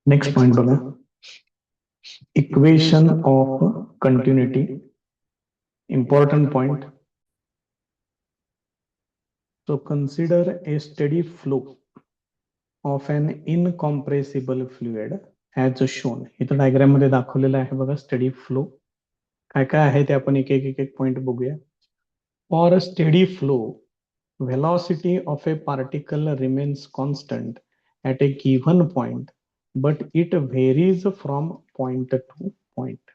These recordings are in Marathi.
नेक्स्ट पॉइंट बघा, equation of continuity. Important point. So consider a steady flow of an incompressible fluid as shown. इथं डायग्राम मध्ये दाखवलेलं आहे बघा स्टेडी फ्लो. काय काय आहे ते आपण एक एक एक पॉइंट बघूया. For a steady flow, velocity of a particle remains constant at a given point, but it varies from point to point.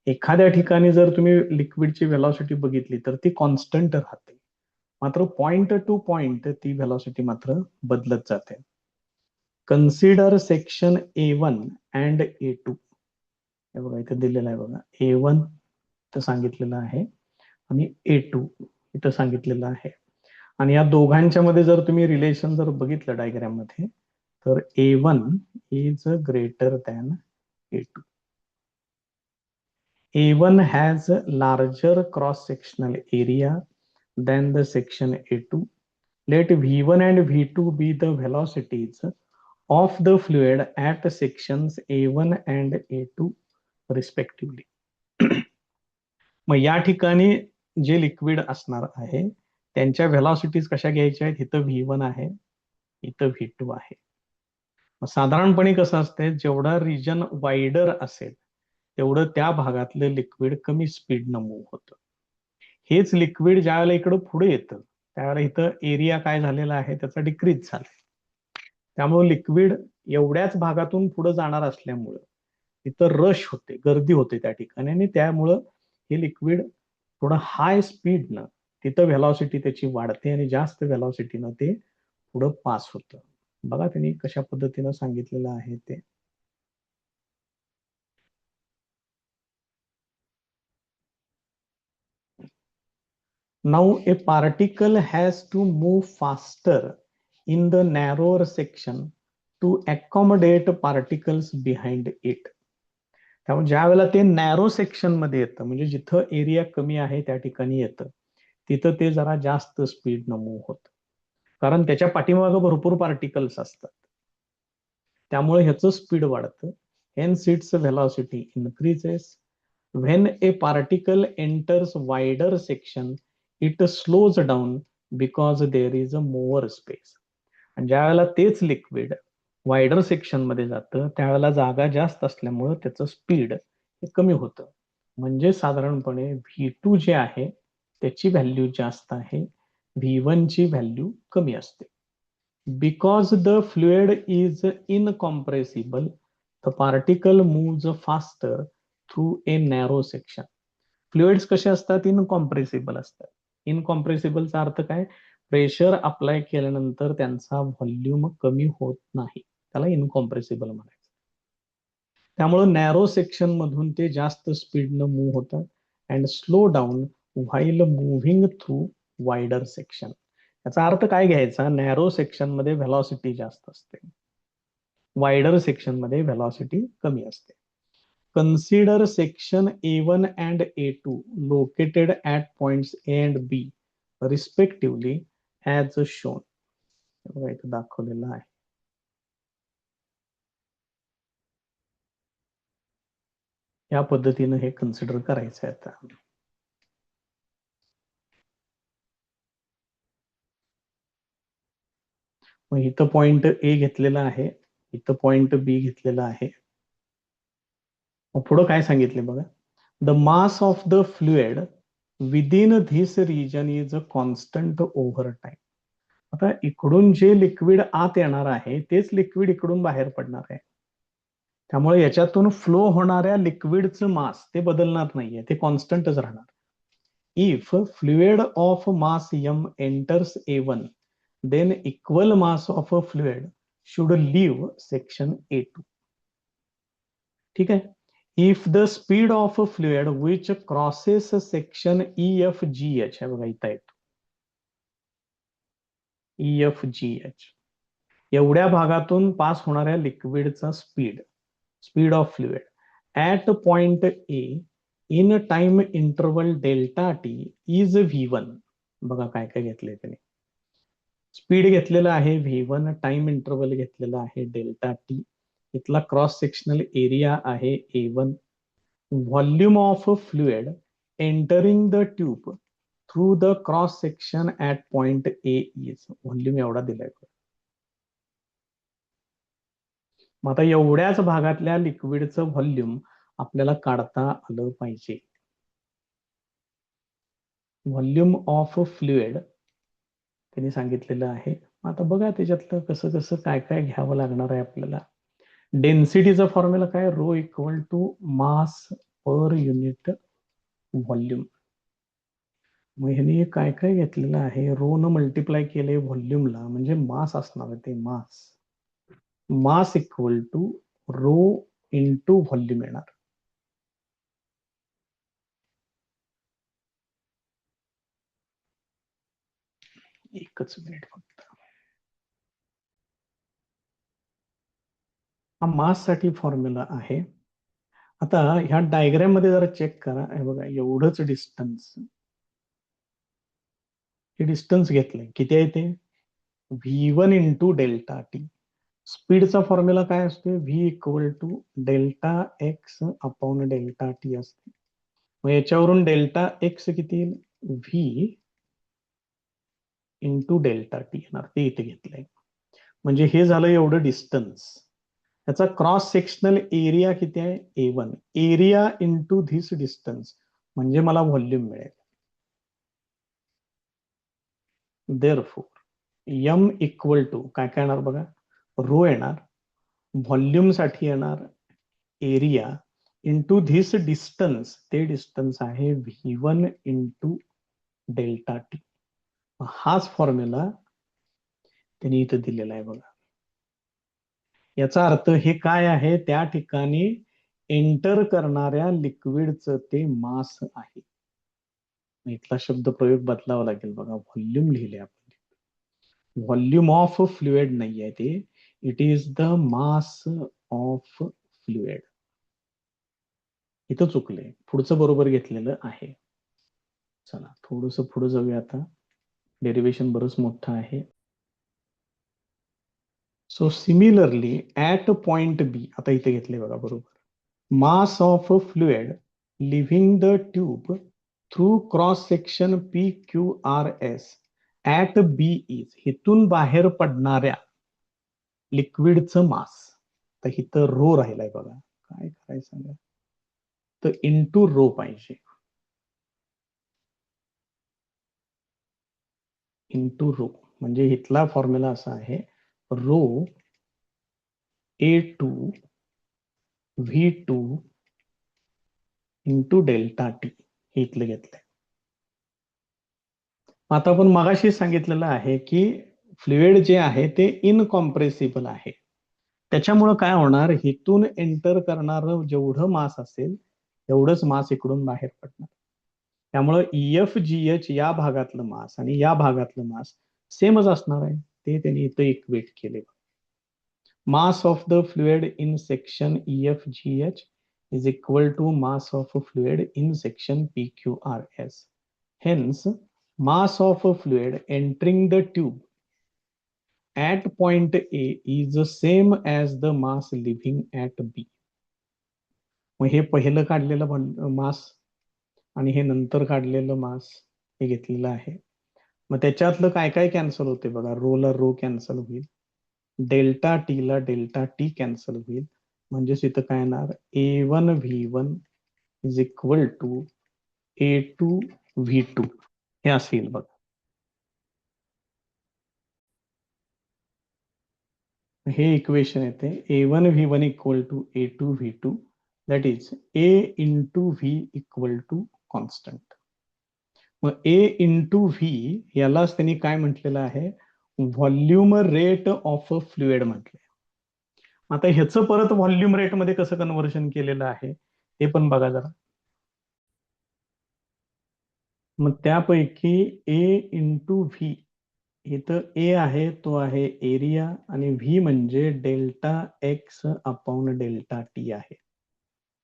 एखाद्या ठिकाणी जर तुम्ही लिक्विडची व्हेलॉसिटी बघितली तर ती कॉन्स्टंट राहते, मात्र पॉइंट टू पॉइंट ती व्हेलॉसिटी मात्र बदलत जाते. Consider section A1 and A2. हे बघा इथे दिलेलं आहे बघा, A1 इथं सांगितलेलं आहे आणि A2 इथं सांगितलेलं आहे. आणि या दोघांच्या मध्ये जर तुम्ही रिलेशन जर बघितलं डायग्राम मध्ये तर A1 is greater than A2. A1 has larger cross-sectional area than the section A2. Let V1 and V2 be the velocities of the fluid at sections A1 and A2 respectively. मग या ठिकाणी जे लिक्विड असणार आहे त्यांच्या व्हेलॉसिटीज कशा घ्यायच्या आहेत. इथं V1 आहे, इथं V2 आहे. साधारणपणे कसं असते, जेवढा रिजन वाईडर असेल तेवढं त्या भागातलं लिक्विड कमी स्पीडनं मूव्ह होतं. हेच लिक्विड ज्या वेळेला इकडं पुढे येतं त्यावेळेला इथं एरिया काय झालेला आहे त्याचा डिक्रीज झालाय. त्यामुळे लिक्विड एवढ्याच भागातून पुढे जाणार असल्यामुळं इथं रश होते, गर्दी होते त्या ठिकाणी, आणि त्यामुळं हे लिक्विड थोडं हाय स्पीडनं तिथं व्हेलॉसिटी त्याची वाढते आणि जास्त व्हेलॉसिटीनं ते पुढं पास होतं. बघा त्यांनी कशा पद्धतीनं सांगितलेलं आहे ते. Now a particle has to move faster in the narrower section to accommodate particles behind it. त्यामुळे ज्या वेळेला ते नॅरो सेक्शन मध्ये येतं म्हणजे जिथं एरिया कमी आहे त्या ठिकाणी येतं तिथं ते जरा जास्त स्पीडनं मूव्ह होतं, कारण त्याच्या पाठीमागं भरपूर पार्टिकल्स असतात. त्यामुळे ह्याचं स्पीड वाढतं. Hence its velocity increases. When a particle enters wider section it slows down because there is a more space. आणि ज्या वेळेला तेच लिक्विड वायडर सेक्शन मध्ये जातं त्यावेळेला जागा जास्त असल्यामुळं त्याचं स्पीड हे कमी होतं. म्हणजे साधारणपणे V2 जे आहे त्याची व्हॅल्यू जास्त आहे, V1 ची व्हॅल्यू कमी असते. Because the fluid is incompressible the particle moves faster through a narrow section. Fluids कसे असतात, इनकॉम्प्रेसिबल असतात. इनकॉम्प्रेसिबलचा अर्थ काय, प्रेशर अप्लाय केल्यानंतर त्यांचा व्हॉल्यूम कमी होत नाही, त्याला इनकॉम्प्रेसिबल म्हणायचं. त्यामुळे नॅरो सेक्शन मधून ते जास्त स्पीडनं मूव्ह होतात and slow down while moving through wider section. याचा अर्थ काय घ्यायचा, नॅरो सेक्शन मध्ये व्हेलॉसिटी जास्त असते, वाइडर सेक्शन मध्ये व्हेलॉसिटी कमी असते. Consider section A1 and A2 located at points A and B respectively as shown. इथं दाखवलेलं आहे. या पद्धतीनं हे कन्सिडर करायचं आहे आता. मग इथं पॉइंट A घेतलेला आहे, इथं पॉइंट B घेतलेला आहे. मग पुढं काय सांगितले बघा, the mass of the fluid within this region is constant over time. आता इकडून जे लिक्विड आत येणार आहे तेच लिक्विड इकडून बाहेर पडणार आहे. त्यामुळे याच्यातून फ्लो होणाऱ्या लिक्विडचं मास ते बदलणार नाहीये, ते कॉन्स्टंटच राहणार. If fluid of mass m enters A1 then equal mass of a fluid should leave section A2. ठीक आहे. If the speed of a fluid which crosses section EFGH, हे बघा इथं येतो EFGH, एवढ्या भागातून पास होणाऱ्या लिक्विडचा speed of fluid at point A in time interval delta T is V1. बघा काय काय घेतलंय त्याने, स्पीड घेतलेलं आहे V1, टाइम इंटरवल घेतलेला आहे डेल्टा T, इथला क्रॉस सेक्शनल एरिया आहे A1. Volume of fluid entering the tube through the cross section at point A is. Volume एवढा दिलाय. मग आता एवढ्याच भागातल्या लिक्विडचं व्हॉल्यूम आपल्याला काढता आलं पाहिजे. व्हॉल्यूम ऑफ फ्लुइड त्यांनी सांगितलेलं आहे. आता बघा त्याच्यातलं कसं कसं काय काय घ्यावं लागणार आहे आपल्याला. डेन्सिटीचा फॉर्म्युला काय, rho equal to mass per unit volume. मग ह्याने काय काय घेतलेलं आहे, रो न मल्टिप्लाय केले व्हॉल्यूमला म्हणजे मास असणार आहे. ते mass equal to rho into volume येणार. एकच मिनिट फक्त. हा मास साठी फॉर्म्युला आहे. आता ह्या डायग्राम मध्ये जरा चेक करा. हे बघा एवढंच डिस्टन्स, हे डिस्टन्स घेतलंय. किती आहे ते, V1 इंटू डेल्टा टी. स्पीडचा फॉर्म्युला काय असतो, V equal to delta X upon delta T असते. मग याच्यावरून डेल्टा एक्स किती येईल, व्ही इंटू डेल्टा टी येणार. ते इथे घेतलंय. म्हणजे हे झालं एवढं डिस्टन्स. त्याचा क्रॉस सेक्शनल एरिया किती आहे, A1. Area into this distance म्हणजे मला व्हॉल्यूम मिळेल. देअरफॉर एम इक्वल टू काय काय येणार बघा, रो येणार, व्हॉल्यूम साठी येणार एरिया इंटू धिस डिस्टन्स. ते डिस्टन्स आहे V1 इंटू डेल्टा टी. हाच फॉर्म्युला त्यांनी इथं दिलेला आहे बघा. याचा अर्थ हे काय आहे, त्या ठिकाणी एंटर करणाऱ्या लिक्विडचं ते मास आहे. इथला शब्द प्रयोग बदलावा लागेल बघा. व्हॉल्यूम लिहिले आपण, व्हॉल्यूम ऑफ फ्लुइड नाही आहे ते, it is the mass of fluid. इथं चुकले, पुढचं बरोबर घेतलेलं आहे. चला थोडस पुढे जाऊया. आता डेरिवेशन बरंच मोठं आहे. So similarly at point B, आता इथे घेतले बघा बरोबर, mass of fluid leaving the tube through cross section PQRS at B is. इथून बाहेर पडणाऱ्या लिक्विडचं मास. तर इथं रो राहिलाय बघा, काय करायचं सांगा, तर इंटू रो पाहिजे. इंटू रो म्हणजे इथला फॉर्म्युला असा आहे, row A2 V2 into delta T. हे इथलं घेतलंय. आता आपण मगाशी सांगितलेलं आहे की फ्लुइड जे आहे ते इनकॉम्प्रेसिबल आहे. त्याच्यामुळं काय होणार, इथून एंटर करणारं जेवढं मास असेल तेवढंच मास इकडून बाहेर पडणार. त्यामुळं EFGH या भागातलं मास आणि या भागातलं मास सेमच असणार आहे. ते त्यांनी इथं इक्वेट केले. मास of the fluid in section EFGH is equal to mass of a fluid in section PQRS. Hence, mass of a fluid entering the tube at point A is the same as the mass leaving at B. मग हे पहिलं काढलेलं मास आणि हे नंतर काढलेलं मास हे घेतलेलं आहे. मग त्याच्यातलं काय काय कॅन्सल होते बघा, रो ला रो कॅन्सल होईल, डेल्टा टी ला डेल्टा टी कॅन्सल होईल. म्हणजेच इथं काय येणार, A1 V1 is equal to A2 V2 हे असेल बघ. हे इक्वेशन येते A1 V1 equal to A2 V2, that is A into V equal to constant. मग A इंटू V यालाच त्यांनी काय म्हटलेलं आहे, व्हॉल्यूम रेट ऑफ फ्लुइड म्हटले. आता ह्याचं परत व्हॉल्यूम रेट मध्ये कसं कन्व्हर्शन केलेलं आहे ते पण बघा जरा. मग त्यापैकी A इंटू व्ही, इथं A आहे तो आहे एरिया आणि V म्हणजे delta X upon delta T आहे,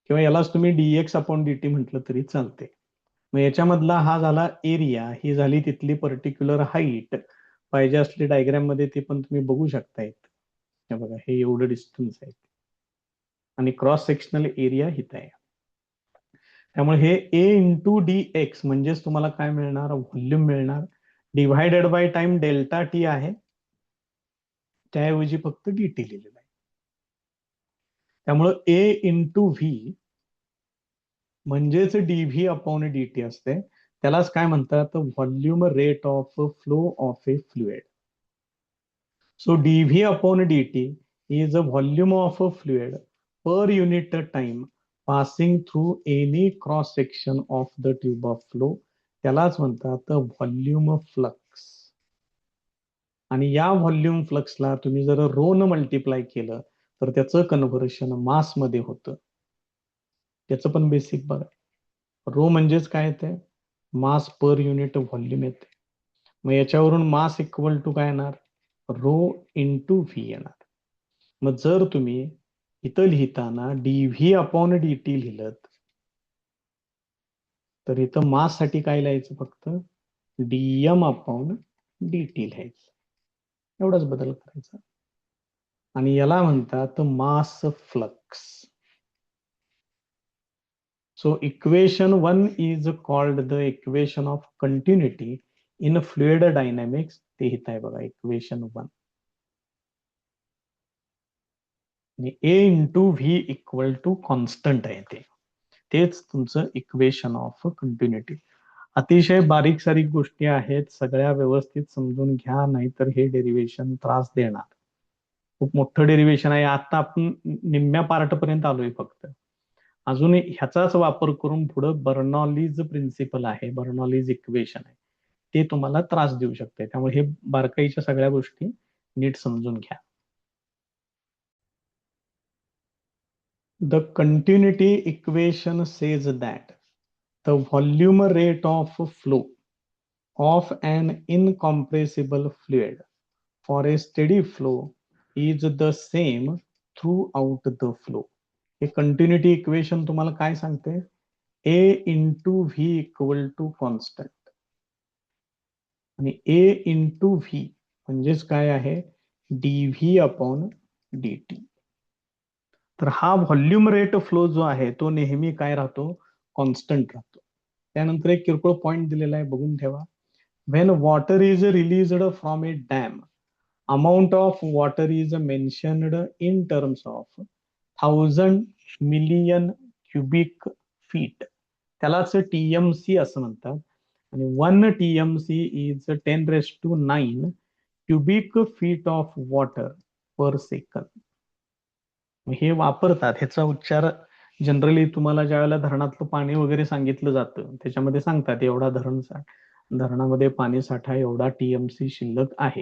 किंवा यालाच तुम्ही dx अपॉन dt म्हटलं तरी चालते. मग याच्यामधला हा झाला एरिया, ही झाली तिथली पर्टिक्युलर हाईट. पाहिजे असली डायग्राम मध्ये ते पण तुम्ही बघू शकता. हे बघा हे एवढं डिस्टन्स आहे. आणि क्रॉस सेक्शनल एरिया हित आहे. त्यामुळे हे ए इंटू डी एक्स म्हणजेच तुम्हाला काय मिळणार, व्हॉल्यूम मिळणार, divided by time delta T आहे, त्याऐवजी फक्त डी टी लिहिलेलं आहे. त्यामुळं ए इंटू व्ही म्हणजेच डीव्ही अपॉन डी टी असते. त्यालाच काय म्हणतात, volume rate of flow of a fluid. So dV upon dt is the volume of a fluid per unit time passing through any cross section of the tube of flow. त्यालाच म्हणतात व्हॉल्यूम फ्लक्स. आणि या व्हॉल्यूम फ्लक्सला तुम्ही जर रो न मल्टिप्लाय केलं तर त्याचं कन्व्हर्शन मास मध्ये होतं. त्याचं पण बेसिक बघा. रो म्हणजेच काय येते, मास पर युनिट व्हॉल्यूम येते. मग याच्यावरून मास इक्वल टू काय येणार, रो इंटू व्ही येणार. मग जर तुम्ही इथं लिहिताना डीव्ही अपॉन डी टी लिहिलं तर इथं मास साठी काय लिहायचं, फक्त डीएम अपॉन डी टी लिहायचं. एवढाच बदल करायचा. आणि याला म्हणतात mass flux. So equation 1 is called the equation of continuity in fluid dynamics. ते हित आहे बघा, equation 1. A into V equal to constant आहे ते. तेच तुमचं इक्वेशन ऑफ कंटिन्युटी. अतिशय बारीक सारीक गोष्टी आहेत, सगळ्या व्यवस्थित समजून घ्या, नाहीतर हे डेरिव्हेशन त्रास देणार. खूप मोठं डेरिव्हेशन आहे. आता आपण निम्म्या पार्ट पर्यंत आलोय फक्त. अजून ह्याचाच वापर करून पुढं बर्नॉलीज प्रिन्सिपल आहे, बर्नॉलीज इक्वेशन आहे, ते तुम्हाला त्रास देऊ शकते. त्यामुळे हे बारकाईच्या सगळ्या गोष्टी नीट समजून घ्या. The continuity equation says that the volume rate of flow of an incompressible fluid for a steady flow is the same throughout the flow. हे कंटिन्युटी इक्वेशन तुम्हाला काय सांगते, A into V equal to constant. आणि ए इंटू व्ही म्हणजेच काय आहे, डीव्ही अपॉन डी टी. तर हा व्हॉल्यूम रेट फ्लो जो आहे तो नेहमी काय राहतो, कॉन्स्टंट राहतो. त्यानंतर एक किरकोळ पॉइंट दिलेला आहे, बघून ठेवा. When water is released from A dam, amount of water is mentioned in terms of 1000 million cubic feet. त्यालाच टीएमसी असं म्हणतात. आणि 1 TMC is 10⁹ cubic feet of water per second. हे वापरतात. ह्याचा उच्चार जनरली तुम्हाला ज्या वेळेला धरणातलं पाणी वगैरे सांगितलं जातं त्याच्यामध्ये सांगतात एवढा धरणामध्ये पाणी साठा एवढा टीएमसी शिल्लक आहे.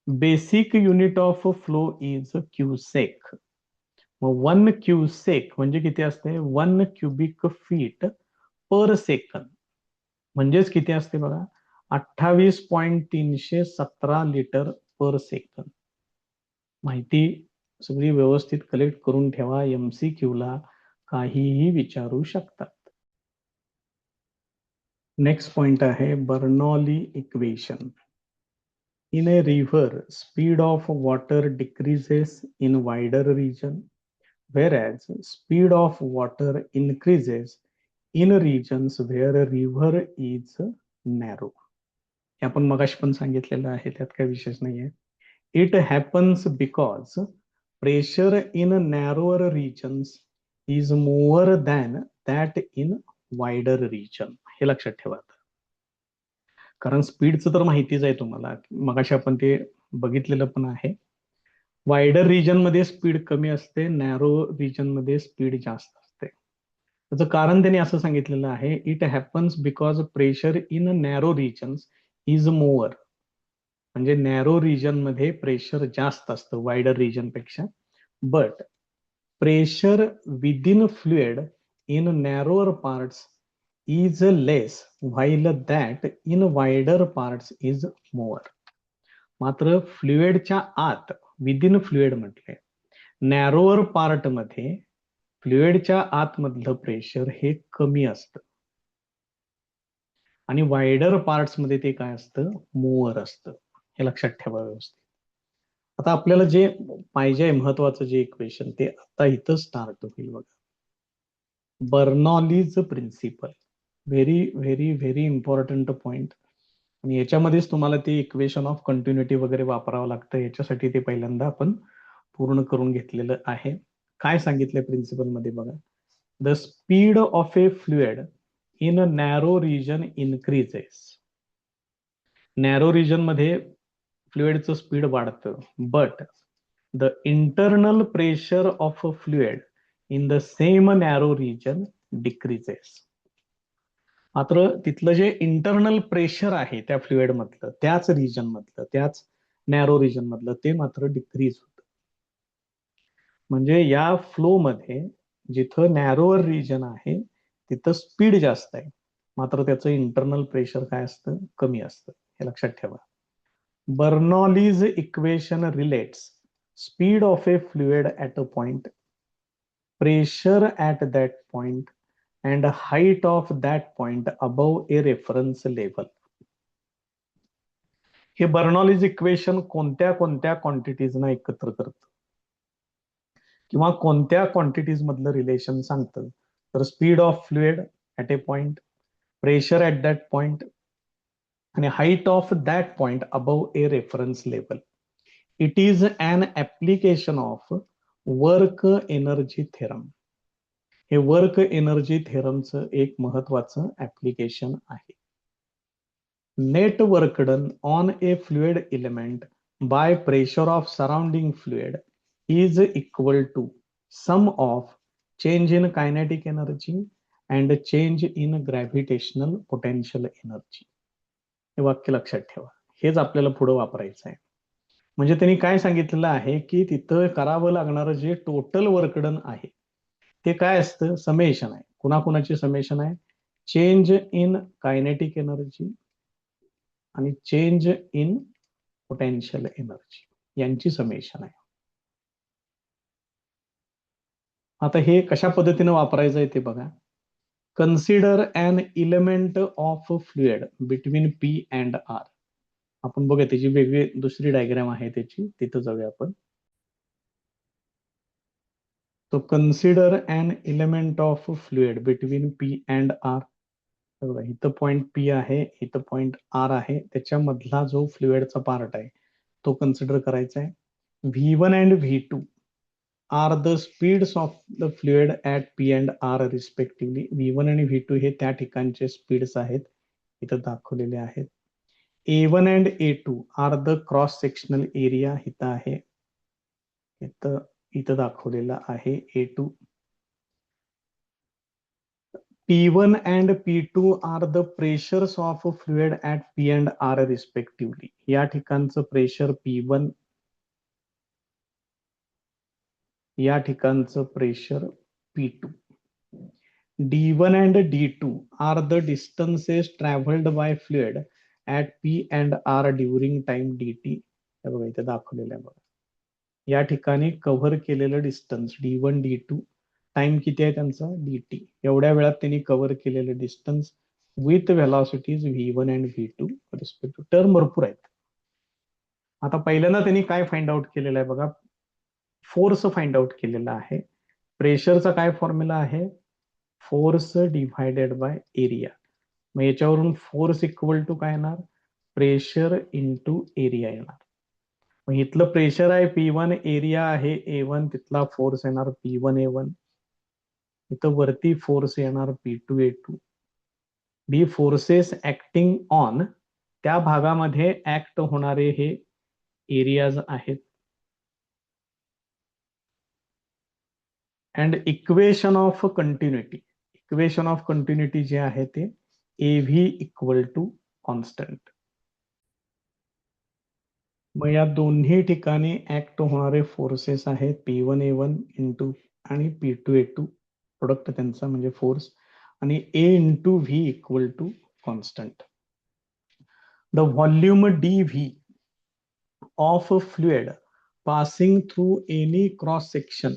Basic unit of flow is cusec. मग 1 क्यूसेक म्हणजे किती असते, 1 क्युबिक फीट पर सेकंद म्हणजेच किती असते बघा, 28.317 लिटर पर सेकंद. माहिती सगळी व्यवस्थित कलेक्ट करून ठेवा, एमसीक्यू ला काहीही विचारू शकतात. नेक्स्ट पॉइंट आहे Bernoulli equation. In a river speed of water decreases in wider region, whereas speed of water increases in regions where river is narrow. हे आपण मगाशी पण सांगितलेलं आहे, त्यात काही विशेष नाहीये. It happens because pressure in narrower regions is more than that in wider region. हे लक्षात ठेवा. कारण स्पीडचं तर माहितीच आहे तुम्हाला, मगाशी आपण ते बघितलेलं पण आहे. वायडर रिजन मध्ये स्पीड कमी असते, नॅरो रिजन मध्ये स्पीड जास्त असते. त्याचं कारण त्यांनी असं सांगितलेलं आहे, it happens because pressure in narrow regions is more. म्हणजे नॅरो रिजन मध्ये प्रेशर जास्त असतं वायडर रिजन पेक्षा. But pressure within fluid in narrower parts is less while that in wider parts is more. मात्र फ्लुइडच्या आत, विदिन फ्लुइड म्हटले, नॅरोअर पार्ट मध्ये फ्लुइडच्या आतमधलं प्रेशर हे कमी असतं आणि वायडर पार्ट्स मध्ये ते काय असतं, मोअर असतं. हे लक्षात ठेवा व्यवस्थित. आता आपल्याला जे पाहिजे आहे महत्वाचं जे इक्वेशन ते आता इथं स्टार्ट होईल बघा. Bernoulli's principle, very very very important point. आणि याच्यामध्येच तुम्हाला ते इक्वेशन ऑफ कंटिन्युटी वगैरे वापरावं लागतं. याच्यासाठी ते पहिल्यांदा आपण पूर्ण करून घेतलेलं आहे. काय सांगितलंय प्रिन्सिपल मध्ये बघा. The speed of a fluid in a narrow region increases. Narrow region मध्ये फ्लुइडचं स्पीड वाढतं, but the internal pressure of a fluid in the same narrow region decreases. मात्र तिथलं जे इंटरनल प्रेशर आहे त्या फ्लुइड मधलं, त्याच रिजन मधलं, त्याच नॅरो रिजन मधलं, ते मात्र डिक्रीज होतं. म्हणजे या फ्लो मध्ये जिथं नॅरोअर रिजन आहे तिथं स्पीड जास्त आहे, मात्र त्याचं इंटरनल प्रेशर काय असतं, कमी असतं. हे लक्षात ठेवा. Bernoulli's equation relates speed of a fluid at a point, pressure at that point, and height of that point above a reference level. हे बर्नॉलीज इक्वेशन कोणत्या कोणत्या क्वांटिटीजना एकत्र करतं किंवा कोणत्या क्वांटिटीज मधलं रिलेशन सांगतं. तर speed of fluid at a point, pressure at that point आणि height of that point above a reference level. It is an application of work energy theorem. हे वर्क एनर्जी थेरमचं एक महत्वाचं ऍप्लिकेशन आहे. Net work done on a fluid element by pressure of surrounding fluid is equal to sum of change in kinetic energy and change in gravitational potential energy. हे वाक्य लक्षात ठेवा. हेच आपल्याला पुढे वापरायचं आहे. म्हणजे त्यांनी काय सांगितलेलं आहे की तिथं करावं लागणारं जे टोटल वर्कडन आहे ते काय असतं, समेशन आहे. कुणाकुणाची समेशन आहे, चेंज इन कायनेटिक एनर्जी आणि चेंज इन पोटेन्शियल एनर्जी यांची समेशन आहे. आता हे कशा पद्धतीने वापरायचं आहे ते बघा. Consider an element of fluid between P and R. आपण बघूया त्याची वेगळी दुसरी डायग्राम आहे त्याची, तिथं जाऊया आपण. तो consider an element of fluid between P and R. इथं पॉइंट पी आहे, इथं पॉइंट आर आहे, त्याच्यामधला जो फ्लुइडचा पार्ट आहे तो कन्सिडर करायचा आहे. V1 and V2 are the speeds of the fluid at P and R respectively. V1 आणि V2 हे त्या ठिकाणचे स्पीड्स आहेत, इथं दाखवलेले आहेत. A1 and A2 are the cross sectional area, इथं आहे, इथं इथं दाखवलेला आहे A2. P1 and P2 are the pressures of fluid at P and R respectively. या ठिकाणचं प्रेशर P1, या ठिकाणचं pressure P2. D1 and D2 are the distances traveled by fluid at P and R during time dt. हे बघा इथे दाखवलेलं आहे बघा. या ठिकाणी कव्हर केलेलं डिस्टन्स D1 D2, टाइम किती आहे त्यांचा dt, एवढ्या वेळात त्यांनी कव्हर केलेलं distance with velocities V1 and V2 respective. Term भरपूर आहेत. आता पहिल्यांदा त्यांनी काय फाइंड आउट केलेलं आहे बघा, फोर्स फाइंड आउट केलेला आहे. प्रेशरचा काय फॉर्म्युला आहे, फोर्स डिव्हायडेड बाय एरिया. मग याच्यावरून फोर्स इक्वल टू काय येणार, प्रेशर इंटू एरिया येणार. मग इथलं प्रेशर आहे P1, एरिया आहे A1, तिथला फोर्स येणार P1 A1, इथं वरती फोर्स येणार P2 A2. D forces acting on, त्या भागामध्ये ऍक्ट होणारे हे एरियाज आहेत. And equation of continuity, equation of continuity जे आहे ते AV इक्वल टू कॉन्स्टंट. मग या दोन्ही ठिकाणी ऍक्ट होणारे फोर्सेस आहेत P1 A1 इंटू आणि P2 A2, प्रोडक्ट त्यांचा म्हणजे फोर्स, आणि A into V equal to constant. The volume DV of fluid passing through any cross section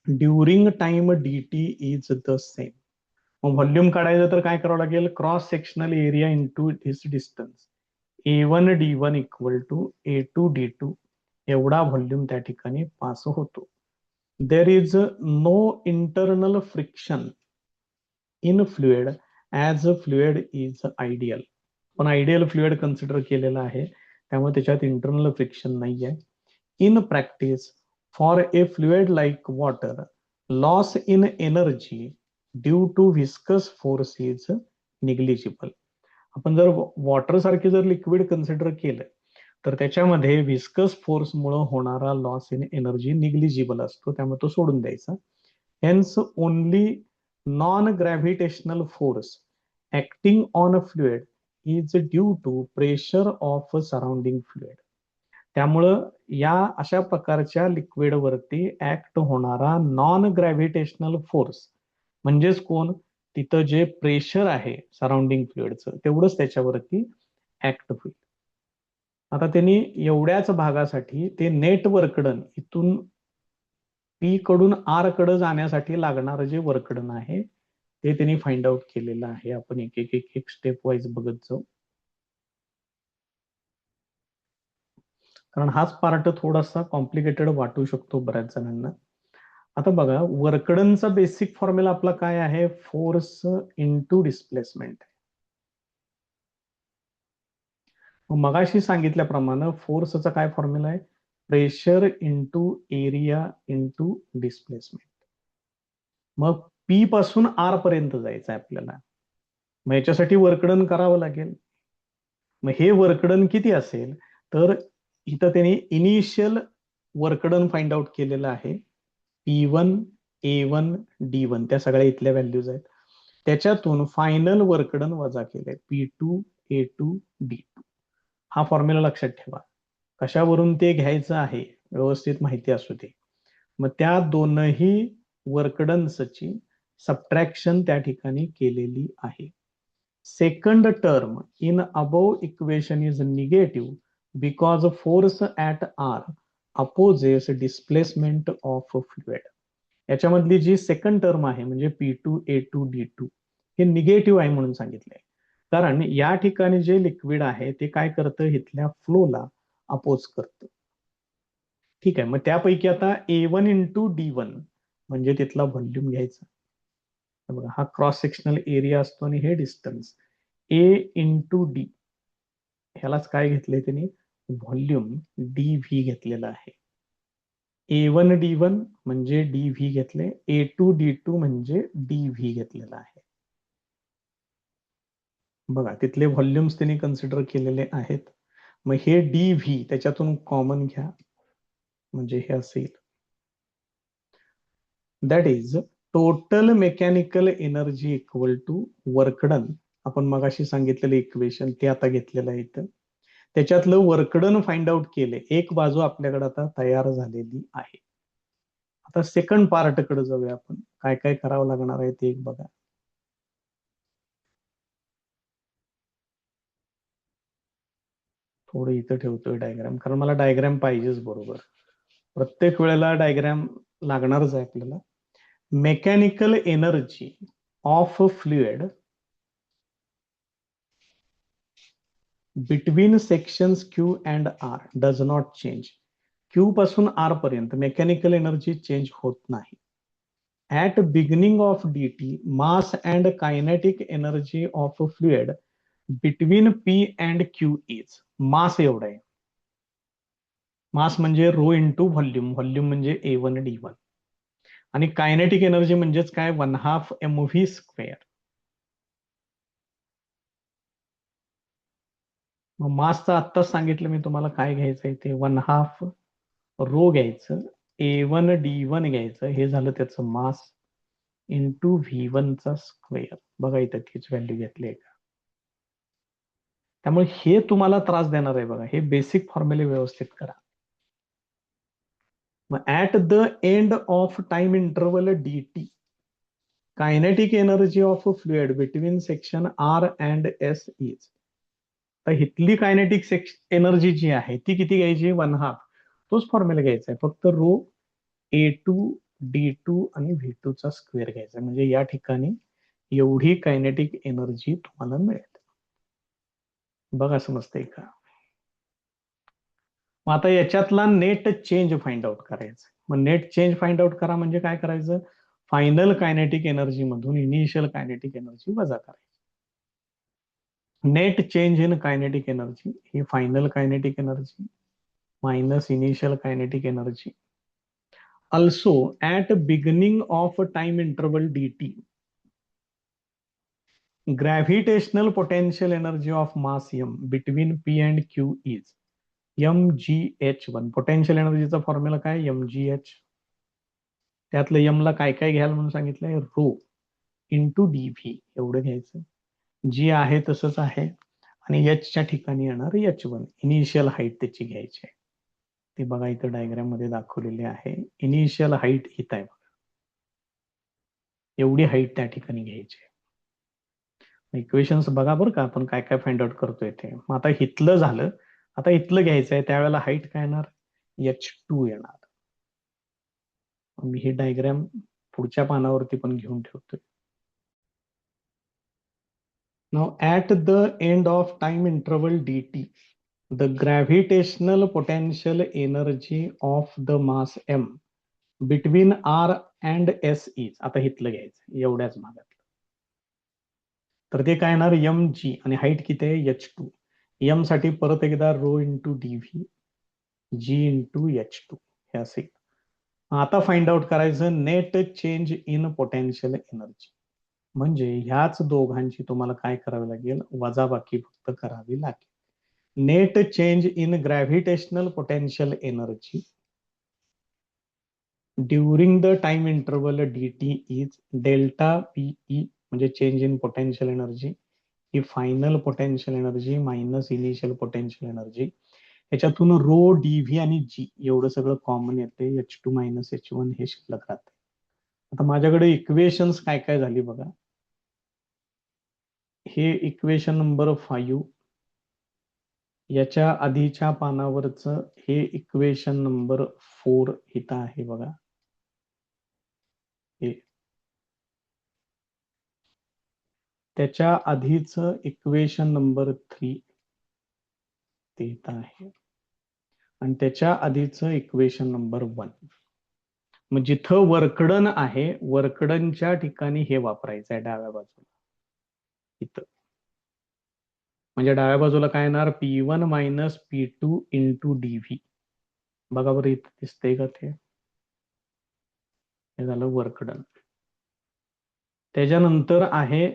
during time dt is the same. मग व्हॉल्यूम काढायचं तर काय करावं लागेल, cross sectional area into this distance A1 D1 equal to A2 D2. एवढा व्हॉल्यूम त्या ठिकाणी पास होतो. There is no internal friction in fluid as a fluid is ideal. पण आयडियल फ्लुइड कन्सिडर केलेला आहे, त्यामुळे त्याच्यात इंटरनल फ्रिक्शन नाही आहे. In practice, for a fluid like water, loss in energy due to viscous force is negligible. आपण जर वॉटर सारखे जर लिक्विड कन्सिडर केलं तर त्याच्यामध्ये विस्कस फोर्समुळे होणारा लॉस इन एनर्जी निग्लिजिबल असतो, त्यामुळे तो सोडून द्यायचा. Hence only non gravitational force acting on a fluid is due to pressure of surrounding fluid. त्यामुळं या अशा प्रकारच्या लिक्विडवरती ऍक्ट होणारा नॉन ग्रॅव्हिटेशनल फोर्स म्हणजेच कोण, तिथं जे प्रेशर आहे सराउंडिंग फ्लुइडचं तेवढंच त्याच्यावरती ऍक्ट होईल. आता त्यांनी एवढ्याच भागासाठी ते नेट वर्कडन इथून पी कडून आर कडे जाण्यासाठी लागणारं जे वर्कडन आहे ते त्यांनी फाइंड आउट केलेलं आहे. आपण एक एक एक एक स्टेप वाईज बघत जाऊ, कारण हाच पार्ट थोडासा कॉम्प्लिकेटेड वाटू शकतो बऱ्याच जणांना. आता बघा, वर्कडनचा बेसिक फॉर्म्युला आपला काय आहे, फोर्स इंटू डिस्प्लेसमेंट. मगाशी सांगितल्याप्रमाणे फोर्सचा काय फॉर्म्युला आहे, pressure into area into displacement. मग पी पासून आर पर्यंत जायचं आहे आपल्याला, मग याच्यासाठी वर्कडन करावं लागेल. मग हे वर्कडन किती असेल, तर इथं त्यांनी इनिशियल वर्कडन फाइंड आउट केलेलं आहे. P1, A1, D1 त्या सगळ्या इथल्या व्हॅल्यूज आहेत. त्याच्यातून फायनल वर्कडन वजा केले P2, A2, D2. हा फॉर्म्युला लक्षात ठेवा. कशावरून ते घ्यायचं आहे व्यवस्थित माहिती असू दे. मग त्या दोनही वर्कडन्सची सबट्रॅक्शन त्या ठिकाणी केलेली आहे. Second term in above equation is negative because force at R opposes displacement of fluid. याच्यामधली जी सेकंड टर्म आहे म्हणजे P2, A2, D2 हे निगेटिव्ह आहे म्हणून सांगितलंय, कारण या ठिकाणी जे लिक्विड आहे ते काय करतं, इथल्या फ्लोला अपोज करतं. ठीक आहे, मग त्यापैकी आता A1 इंटू D1 म्हणजे तिथला व्हॉल्यूम घ्यायचा. बघा, हा क्रॉस सेक्शनल एरिया असतो आणि हे डिस्टन्स A इंटू डी, ह्यालाच काय घेतलंय त्यांनी, व्हॉल्यूम DV घेतलेला आहे. A1 D1 म्हणजे DV घेतले, A2 D2 म्हणजे DV घेतलेला आहे. बघा, तिथले व्हॉल्यूम्स त्यांनी कन्सिडर केलेले आहेत. मग हे DV त्याच्यातून कॉमन घ्या म्हणजे हे असेल, that is total mechanical energy equal to work done. आपण मगाशी सांगितलेलं इक्वेशन ते आता घेतलेलं आहे इथं. त्याच्यातलं वर्कडन फाइंड आउट केले, एक बाजू आपल्याकडे आता तयार झालेली आहे. आता सेकंड पार्ट कडे जाऊया आपण, काय काय करावं लागणार आहे ते एक बघा. थोडं इथं ठेवतोय डायग्राम, कारण मला डायग्राम पाहिजेच बरोबर, प्रत्येक वेळेला डायग्राम लागणारच आहे आपल्याला. Mechanical energy of fluid between sections Q and R does not change. Q पासून R पर्यंत मेकॅनिकल एनर्जी चेंज होत नाही. At beginning of dt mass and kinetic energy of fluid between P and Q is, mass एवढा आहे. मास म्हणजे रो इंटू व्हॉल्यूम, व्हॉल्यूम म्हणजे A1 D1, आणि कायनेटिक एनर्जी म्हणजेच काय, 1/2 mv स्क्वेअर. मग मासचं आत्ताच सांगितलं मी तुम्हाला काय घ्यायचंय ते, 1/2 रो घ्यायचं, A1 D1 घ्यायचं, हे झालं त्याचं मास इंटू V1 चा स्क्वेअर. बघा इथं तीच व्हॅल्यू घेतली आहे का. त्यामुळे हे तुम्हाला त्रास देणार आहे बघा, हे बेसिक फॉर्म्युले व्यवस्थित करा. मग at the end of time interval dt kinetic energy of fluid between section R and S is. तर इथली कायनेटिक एनर्जी जी आहे ती किती घ्यायची, 1/2. तोच फॉर्म्युला घ्यायचा आहे, फक्त रो A2 D2 आणि V2 चा स्क्वेअर घ्यायचा, म्हणजे या ठिकाणी एवढी कायनेटिक एनर्जी तुम्हाला मिळेल. बघा समजतंय का. मग आता याच्यातला नेट चेंज फाइंड आउट करायचं. मग नेट चेंज फाइंड आउट करा म्हणजे काय करायचं, फायनल कायनेटिक एनर्जी मधून इनिशियल कायनेटिक एनर्जी वजा करायची. Net change in kinetic energy ही final kinetic energy minus initial kinetic energy. Also, at beginning of time interval dt, gravitational potential energy of mass m between p and q is mgh1. Potential एनर्जीचा फॉर्म्युला काय, mgh. त्यातलं m ला काय काय घ्याल म्हणून सांगितलंय, रो इंटू डी व्ही एवढं घ्यायचं. जी आहे तसंच आहे आणि एचच्या ठिकाणी येणार h1, इनिशियल हाईट त्याची घ्यायची आहे. ते बघा इथं डायग्राम मध्ये दाखवलेले आहे. इनिशियल हाईट इथं आहे, एवढी हाईट त्या ठिकाणी घ्यायची आहे. इक्वेशन्स बघा बरं का, आपण काय काय फाइंड आउट करतोय ते. मग आता इथलं झालं, आता इथलं घ्यायचं आहे, त्यावेळेला हाईट काय येणार, h2 येणार. मी हे डायग्राम पुढच्या पानावरती पण घेऊन ठेवतोय. Now at the end of time interval dt, the gravitational potential energy of the mass m between r and s is, आता इथलं घ्यायचं एवढ्याच भागात. तर ते काय येणार, एम जी आणि हाईट किती आहे, h2. एम साठी परत एकदा रो इंटू डी व्ही, जी इंटू h2 हे असेल. आता फाइंड आउट करायचं net change in potential energy. म्हणजे ह्याच दोघांची तुम्हाला काय करावी लागेल, वजाबाकी फक्त करावी लागेल. Net change in gravitational potential energy during the time interval dt is delta PE, म्हणजे चेंज इन पोटेन्शियल एनर्जी ही final potential energy minus initial potential energy. याच्यातून रो डी व्ही आणि जी एवढं सगळं कॉमन येते, h2 मायनस h1 हे शिल्लक राहते. आता माझ्याकडे इक्वेशन्स काय काय झाली बघा. हे इक्वेशन नंबर 5, याच्या आधीच्या पानावरच हे इक्वेशन नंबर 4 इथं आहे बघा. हे त्याच्या आधीच इक्वेशन नंबर 3 ते इथं आहे आणि त्याच्या आधीच इक्वेशन नंबर 1. मग जिथं वर्कडन आहे, वर्कडनच्या ठिकाणी हे वापरायचं आहे डाव्या बाजूला इथं. म्हणजे डाव्या बाजूला काय येणार, P1 minus P2 into D V. बघा बरं इथं दिसतंय का ते, हे झालं वर्कडन. त्याच्यानंतर आहे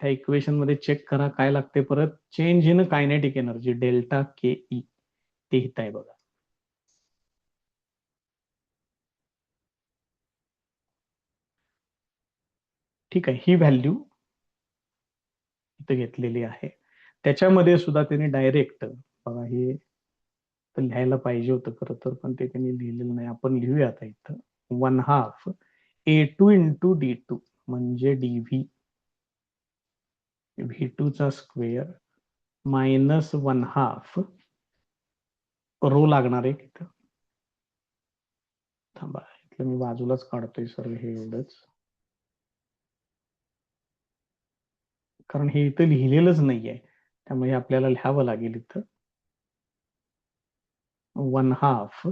त्या इक्वेशन मध्ये चेक करा काय लागते परत, change in kinetic energy delta K E, ते इथं आहे बघा. ठीक आहे, ही व्हॅल्यू इथं घेतलेली आहे. त्याच्यामध्ये सुद्धा त्यांनी डायरेक्ट बघा, हे तर लिहायला पाहिजे होतं खरं तर, पण ते त्यांनी लिहिलेलं नाही. आपण लिहूया आता इथं, 1/2 A2 इंटू D2 म्हणजे DV V2 चा स्क्वेअर मायनस 1/2 रो लागणार आहे इथं. थांबा, इथलं मी बाजूलाच काढतोय सर्व हे एवढंच, कारण हे इथं लिहिलेलंच नाहीये, त्यामुळे आपल्याला लिहावं लागेल इथं. 1/2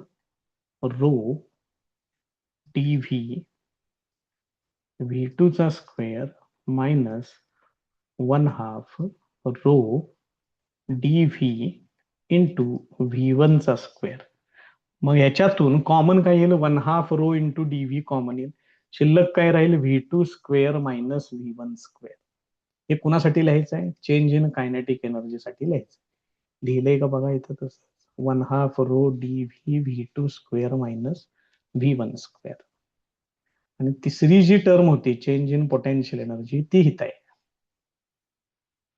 रो DV V2 चा square minus 1/2 rho DV into V1 चा स्क्वेअर. मग ह्याच्यातून कॉमन काय येईल, 1/2 रो इंटू DV कॉमन येईल. शिल्लक काय राहील, V2 square minus V1 square. हे कुणासाठी लिहायचं आहे, चेंज इन कायनेटिक एनर्जी साठी लिहायचं. लिहिलंय का बघा इथं तसं, 1/2 rho DV V2 square minus V1 square. आणि तिसरी जी टर्म होती चेंज इन पोटेन्शियल एनर्जी, ती इथं आहे,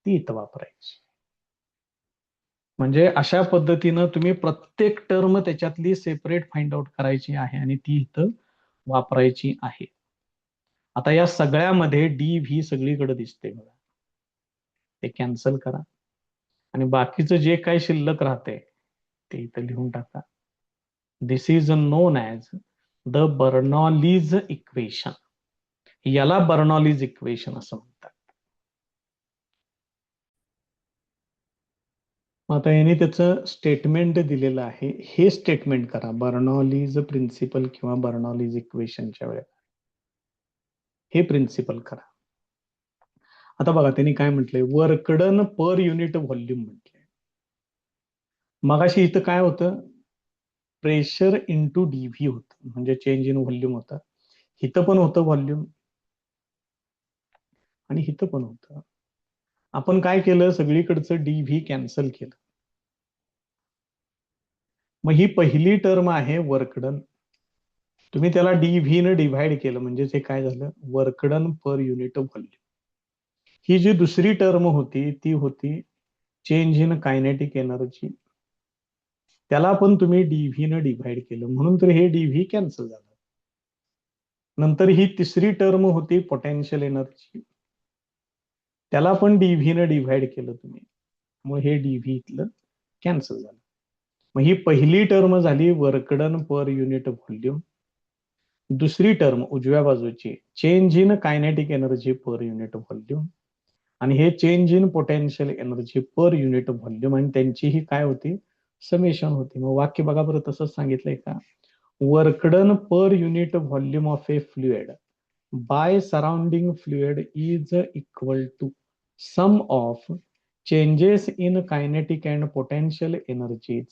ती इथं वापरायची. म्हणजे अशा पद्धतीनं तुम्ही प्रत्येक टर्म त्याच्यातली सेपरेट फाइंड आउट करायची आहे आणि ती इथं वापरायची आहे. आता या सगळ्यामध्ये डी व्ही सगळीकडे दिसते बघा, ते कॅन्सल करा आणि बाकीचं जे काही शिल्लक राहते ते इथं लिहून टाका. This is known as the Bernoulli's equation. याला बर्नॉलीज इक्वेशन असं म्हणतात. आता याने त्याचं स्टेटमेंट दिलेलं आहे. हे स्टेटमेंट करा बर्नॉलीज प्रिन्सिपल किंवा बर्नॉलीज इक्वेशनच्या वेळेस हे प्रिन्सिपल करा. आता बघा त्यांनी काय म्हटलंय, work done per unit volume म्हटलंय. मगाशी इथं काय होतं, प्रेशर इंटू डीव्ही होतं, म्हणजे चेंज इन व्हॉल्यूम होता. इथं पण होतं व्हॉल्यूम आणि इथं पण होतं. आपण काय केलं, सगळीकडचं डीव्ही कॅन्सल केलं. मग ही पहिली टर्म आहे वर्क डन. तुम्ही त्याला डीव्ही न डिव्हाइड केलं म्हणजे हे काय झालं, work done per unit volume. ही जी दुसरी टर्म होती ती होती चेंज इन कायनेटिक एनर्जी. त्याला पण तुम्ही डीव्ही न डिव्हाइड केलं म्हणून तर हे डीव्ही कॅन्सल झालं. नंतर ही तिसरी टर्म होती पोटेन्शियल एनर्जी. त्याला पण डीव्ही न डिव्हाइड केलं तुम्ही, मग हे डीव्ही इथलं कॅन्सल झालं. मग ही पहिली टर्म झाली work done per unit volume. दुसरी टर्म उजव्या बाजूची change in kinetic energy per unit volume, आणि हे change in potential energy per unit volume, आणि त्यांची ही काय होती, समेशन होती. मग वाक्य बघा बरं, तसंच सांगितलंय का, work done per unit volume of a fluid by surrounding fluid is equal to sum of changes in kinetic and potential energies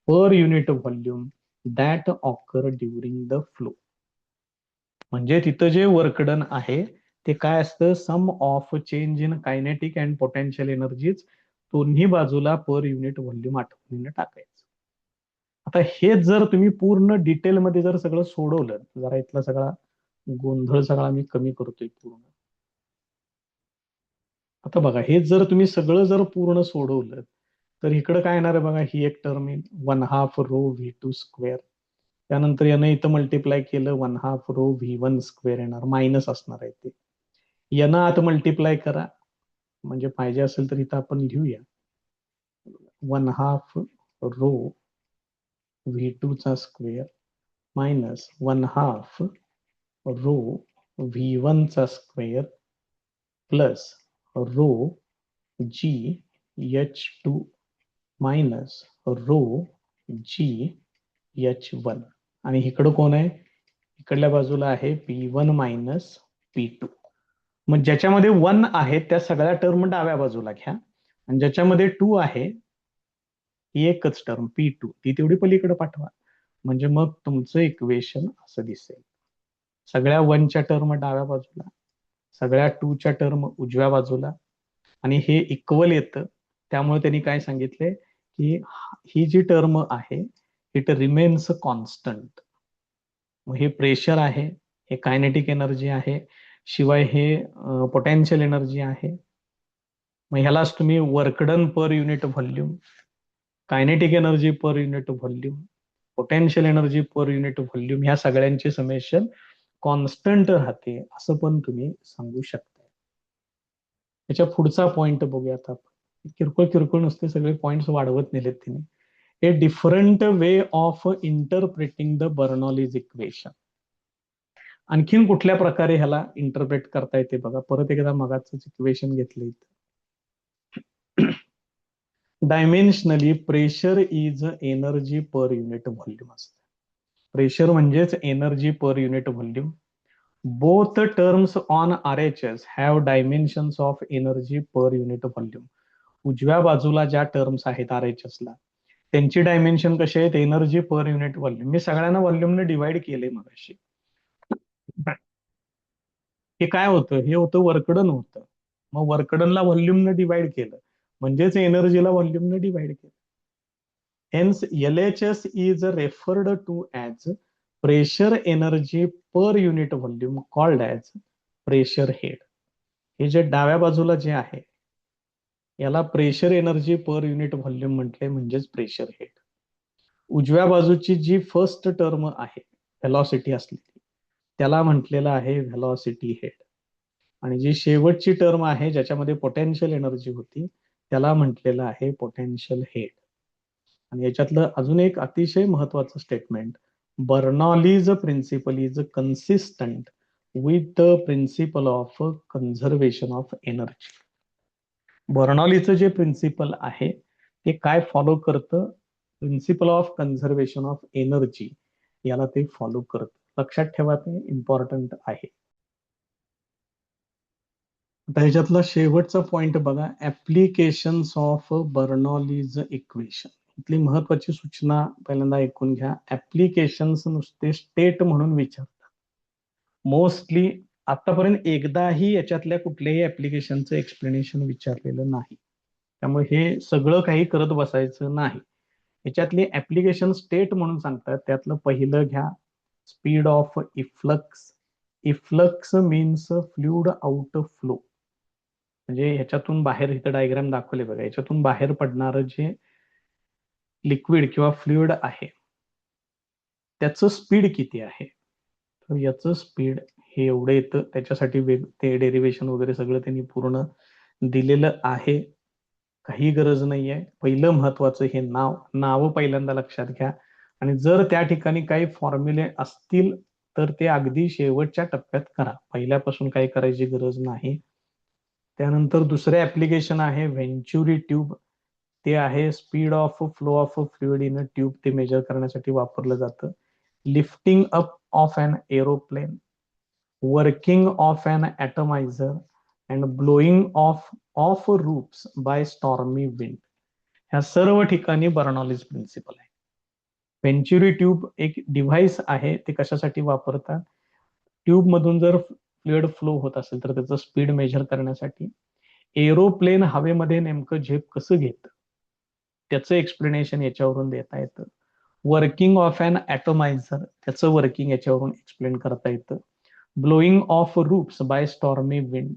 per unit volume that occur during the flow. म्हणजे तिथं जे वर्क डन आहे ते काय असतं, sum of change in kinetic and potential energies, दोन्ही बाजूला पर युनिट व्हॉल्यूम आठवणीने टाकायचं. आता हेच जर तुम्ही पूर्ण डिटेलमध्ये जर सगळं सोडवलं, जरा इथला सगळा गोंधळ सगळा मी कमी करतोय पूर्ण. आता बघा हे जर तुम्ही सगळं जर पूर्ण सोडवलं तर इकडं काय येणार आहे बघा, ही एक टर्म येईल 1/2 रो V2 स्क्वेअर. त्यानंतर यानं इथं मल्टिप्लाय केलं 1/2 रो V1 स्क्वेअर येणार, मायनस असणार आहे ते. यानं आत मल्टिप्लाय करा, म्हणजे पाहिजे असेल तर इथं आपण लिहूया 1/2 रो V2 चा स्क्वेअर मायनस 1/2 रो V1 चा स्क्वेअर प्लस रो GH2 मायनस रो GH1. आणि इकडं कोण आहे, इकडल्या बाजूला आहे P1 मायनस P2. मग ज्याच्यामध्ये 1 आहे त्या सगळ्या टर्म डाव्या बाजूला घ्या, आणि ज्याच्यामध्ये 2 आहे ही एकच टर्म P2 ती तेवढी पलीकडे पाठवा. म्हणजे मग तुमचं इक्वेशन असं दिसेल, सगळ्या 1च्या टर्म डाव्या बाजूला, सगळ्या 2च्या टर्म उजव्या बाजूला, आणि हे इक्वल येतं. त्यामुळे त्यांनी काय सांगितलंय की ही जी टर्म आहे इट रिमेन्स कॉन्स्टंट. मग हे प्रेशर आहे, हे कायनेटिक एनर्जी आहे, शिवाय हे पोटेन्शियल एनर्जी आहे. मग ह्यालाच तुम्ही work done per unit volume, kinetic energy per unit volume, potential energy per unit volume, ह्या सगळ्यांचे समेशन कॉन्स्टंट राहते असं पण तुम्ही सांगू शकता. त्याच्या पुढचा पॉइंट बघूया आता आपण. किरकोळ किरकोळ नुसते सगळे पॉइंट्स वाढवत नेलेत तिने. A different way of interpreting the Bernoulli's equation. आणखीन कुठल्या प्रकारे ह्याला इंटरप्रेट करता येते बघा, परत एकदा मगाच इक्वेशन घेतलं इथं. Dimensionally pressure is energy per unit volume असतं. प्रेशर म्हणजेच energy per unit volume. Both terms on RHS have dimensions of energy per unit volume. उजव्या बाजूला ज्या टर्म्स आहेत RHS ला त्यांची डायमेन्शन कशी आहेत, एनर्जी पर युनिट व्हॉल्यूम. मी सगळ्यांना व्हॉल्यूमने डिवाइड केले मगाशी. हे काय होतं, हे होतं वर्कडन होतं. मग वर्कडनला व्हॉल्यूमने डिवाइड केलं म्हणजेच एनर्जीला व्हॉल्यूमने डिवाइड केलं. Hence, LHS is referred to as pressure energy per unit volume called as pressure head. हे जे डाव्या बाजूला जे आहे याला pressure energy per unit volume म्हटले, म्हणजेच प्रेशर हेड. उजव्या बाजूची जी फर्स्ट टर्म आहे व्हेलॉसिटी असलेली त्याला म्हटलेलं आहे व्हेलॉसिटी हेड, आणि जी शेवटची टर्म आहे ज्याच्यामध्ये पोटेन्शियल एनर्जी होती त्याला म्हटलेलं आहे पोटेन्शियल हेड. आणि याच्यातलं अजून एक अतिशय महत्वाचं statement, Bernoulli's principle is consistent with the principle of conservation of energy. बर्नॉलीचं जे प्रिन्सिपल आहे ते काय फॉलो करतं, principle of conservation of energy याला ते फॉलो करतं. लक्षात ठेवा, ते इम्पॉर्टंट आहे. आता ह्याच्यातला शेवटचा पॉइंट बघा, ऍप्लिकेशन्स ऑफ बर्नॉलीज इक्वेशन. इथली महत्वाची सूचना पहिल्यांदा ऐकून घ्या. ऍप्लिकेशन्स नुसते स्टेट म्हणून विचारतात. मोस्टली आतापर्यंत एकदाही याच्यातल्या कुठल्याही ऍप्लिकेशनचं एक्सप्लेनेशन विचारलेलं नाही. त्यामुळे हे सगळं काही करत बसायचं नाही. याच्यातली ऍप्लिकेशन स्टेट म्हणून सांगतात. त्यातलं पहिलं घ्या, speed of efflux. Efflux means fluid out flow. म्हणजे ह्याच्यातून बाहेर, इथं डायग्राम दाखवले बघा, याच्यातून बाहेर पडणारं जे लिक्विड किंवा फ्लुइड आहे त्याचं स्पीड किती आहे. तर याचं स्पीड हे एवढं येतं. त्याच्यासाठी ते डेरिवेशन वगैरे सगळं त्यांनी पूर्ण दिलेलं आहे. काही गरज नाहीये. पहिलं महत्वाचं हे नाव पहिल्यांदा लक्षात घ्या. आणि जर त्या ठिकाणी काही फॉर्म्युले असतील तर ते अगदी शेवटच्या टप्प्यात करा. पहिल्यापासून काही करायची गरज नाही. त्यानंतर दुसरं ऍप्लिकेशन आहे व्हेंचुरी ट्यूब. ते आहे speed of flow of fluid in a tube. ते मेजर करण्यासाठी वापरलं जातं. Lifting up of an aeroplane, working of an atomiser and blowing of roofs by stormy wind. ह्या सर्व ठिकाणी बर्नॉलीज प्रिन्सिपल आहे. व्हेंचुरी ट्यूब एक डिव्हाइस आहे. ते कशासाठी वापरतात, ट्यूब मधून जर फ्लुइड फ्लो होत असेल तर त्याचं स्पीड मेजर करण्यासाठी. एरोप्लेन हवेमध्ये नेमकं झेप कसं घेतं त्याचं एक्सप्लेनेशन याच्यावरून देता येतं. वर्किंग ऑफ एन ॲटोमायझर, त्याचं वर्किंग याच्यावरून एक्सप्लेन करता येतं. Blowing of roofs by stormy wind,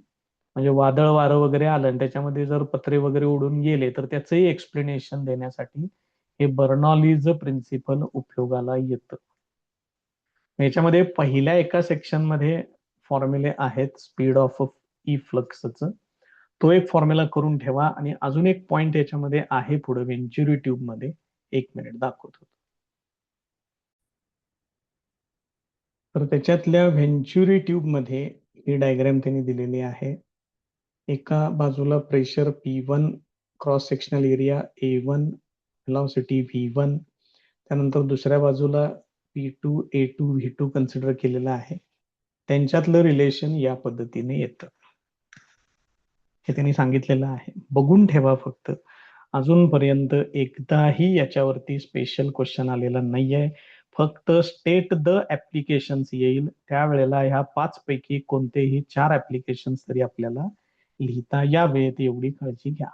म्हणजे वादळ वारं वगैरे आलं आणि त्याच्यामध्ये जर पत्रे वगैरे उडून गेले तर त्याचंही एक्सप्लेनेशन देण्यासाठी हे बर्नॉलीज प्रिन्सिपल उपयोगाला येतं. याच्यामध्ये पहिल्या एका सेक्शन मध्ये फॉर्म्युले आहेत स्पीड ऑफ ई फ्लक्सचं. तो एक फॉर्म्युला करून ठेवा. आणि अजून एक पॉइंट याच्यामध्ये आहे पुढे व्हेंचुरी ट्यूब मध्ये, 1 मिनिट दाखवतो. तर त्याच्यातल्या व्हेंचुरी ट्यूब मध्ये ही डायग्राम त्यांनी दिलेली आहे. एका बाजूला pressure P1, cross sectional area A1, velocity V1. त्यानंतर दुसऱ्या बाजूला P2, A2, V2 कन्सिडर केलेलं आहे. त्यांच्यातलं रिलेशन या पद्धतीने येतं. हे त्यांनी सांगितलेलं आहे. बघून ठेवा फक्त. अजूनपर्यंत एकदाही याच्यावरती स्पेशल क्वेश्चन आलेला नाहीये. फक्त स्टेट द ऍप्लिकेशन्स येईल, त्यावेळेला ह्या 5 पैकी कोणतेही 4 ऍप्लिकेशन्स तरी आपल्याला लिहिता यावेत एवढी काळजी घ्या.